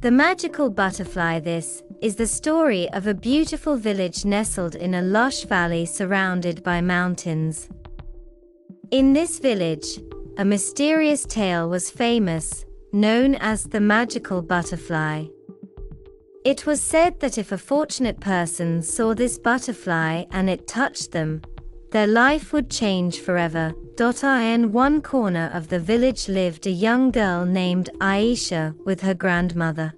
The magical butterfly. This is the story of a beautiful village nestled in a lush valley surrounded by mountains. In this village, a mysterious tale was famous, known as the magical butterfly. It was said that if a fortunate person saw this butterfly and it touched them, their life would change forever. In one corner of the village lived a young girl named Aisha with her grandmother.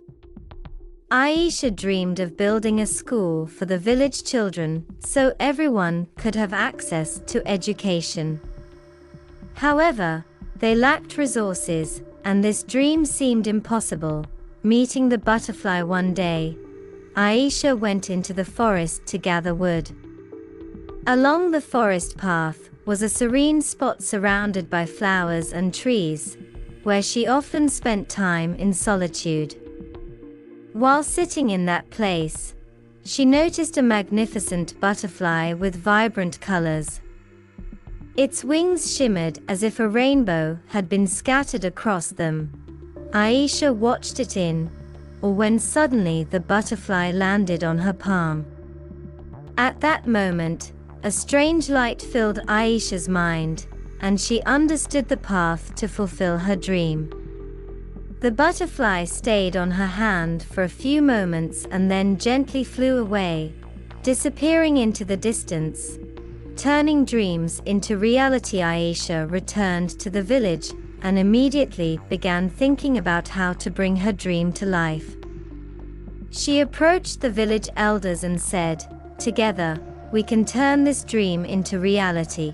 Aisha dreamed of building a school for the village children so everyone could have access to education. However, they lacked resources, and this dream seemed impossible. Meeting the butterfly one day, Aisha went into the forest to gather wood. Along the forest path was a serene spot surrounded by flowers and trees, where she often spent time in solitude. While sitting in that place, she noticed a magnificent butterfly with vibrant colors. Its wings shimmered as if a rainbow had been scattered across them. Aisha watched it in awe when suddenly the butterfly landed on her palm. At that moment, a strange light filled Aisha's mind, and she understood the path to fulfill her dream. The butterfly stayed on her hand for a few moments and then gently flew away, disappearing into the distance. Turning dreams into reality, Aisha returned to the village and immediately began thinking about how to bring her dream to life. She approached the village elders and said, "Together, we can turn this dream into reality.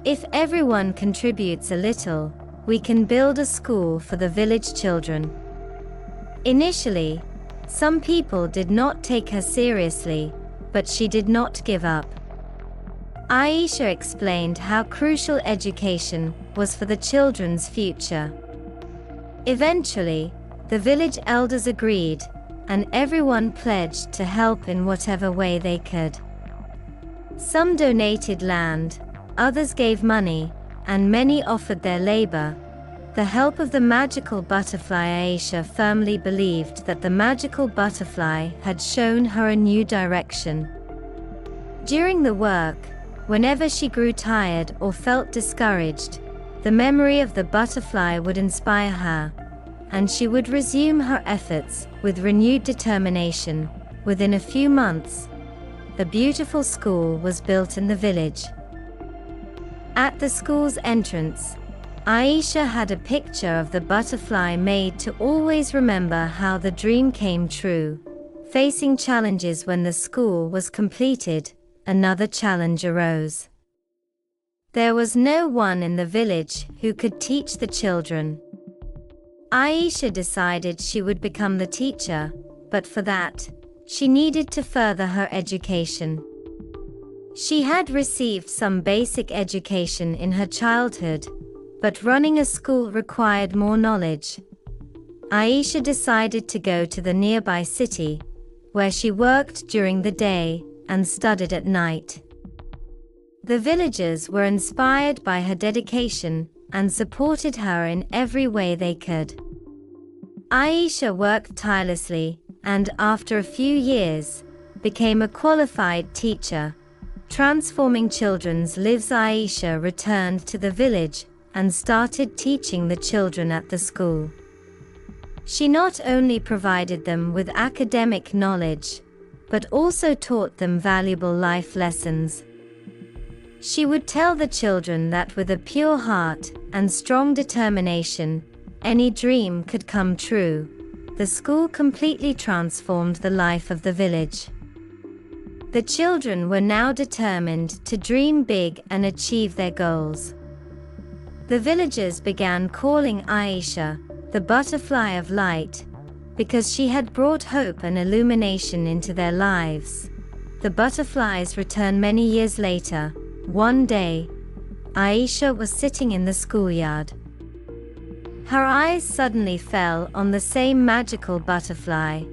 If everyone contributes a little, we can build a school for the village children." Initially, some people did not take her seriously, but she did not give up. Aisha explained how crucial education was for the children's future. Eventually, the village elders agreed, and everyone pledged to help in whatever way they could. Some donated land, others gave money, and many offered their labor. The help of the magical butterfly. Aisha firmly believed that the magical butterfly had shown her a new direction. During the work, whenever she grew tired or felt discouraged, the memory of the butterfly would inspire her, and she would resume her efforts with renewed determination. Within a few months, the beautiful school was built in the village. At the school's entrance, Aisha had a picture of the butterfly made to always remember how the dream came true. Facing challenges. When the school was completed, another challenge arose. There was no one in the village who could teach the children. Aisha decided she would become the teacher, but for that, she needed to further her education. She had received some basic education in her childhood, but running a school required more knowledge. Aisha decided to go to the nearby city, where she worked during the day and studied at night. The villagers were inspired by her dedication and supported her in every way they could. Aisha worked tirelessly, and after a few years, became a qualified teacher, transforming children's lives. Aisha returned to the village and started teaching the children at the school. She not only provided them with academic knowledge, but also taught them valuable life lessons. She would tell the children that with a pure heart and strong determination, any dream could come true. The school completely transformed the life of the village. The children were now determined to dream big and achieve their goals. The villagers began calling Aisha the butterfly of light, because she had brought hope and illumination into their lives. The butterflies returned many years later. One day, Aisha was sitting in the schoolyard. Her eyes suddenly fell on the same magical butterfly.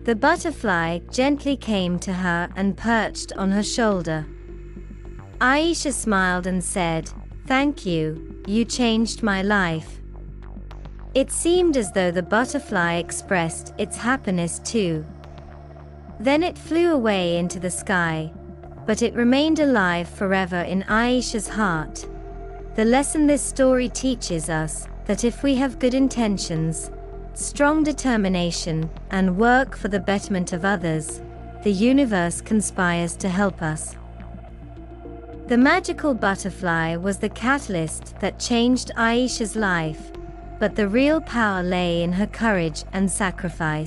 The butterfly gently came to her and perched on her shoulder. Aisha smiled and said, "Thank you, you changed my life." It seemed as though the butterfly expressed its happiness too. Then it flew away into the sky, but it remained alive forever in Aisha's heart. The lesson this story teaches us, that if we have good intentions, strong determination, and work for the betterment of others, the universe conspires to help us. The magical butterfly was the catalyst that changed Aisha's life, but the real power lay in her courage and sacrifice.